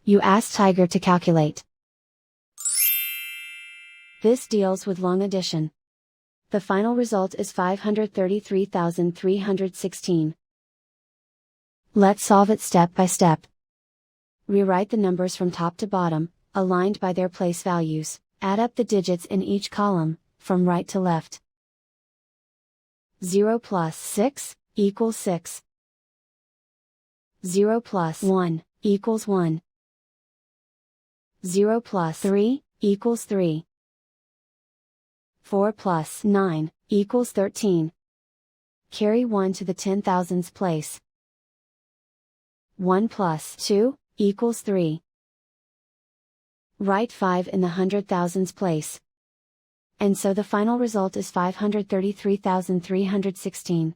You ask Tiger to calculate. This deals with long addition. The final result is 533,316. Let's solve it step by step. Rewrite the numbers from top to bottom, aligned by their place values. Add up the digits in each column, from right to left. 0 plus 6 equals 6. 0 plus 1 equals 1. 0 plus 3 equals 3. 4 plus 9 equals 13. Carry 1 to the 10,000s place. 1 plus 2 equals 3. Write 5 in the 100,000s place. And so the final result is 533,316.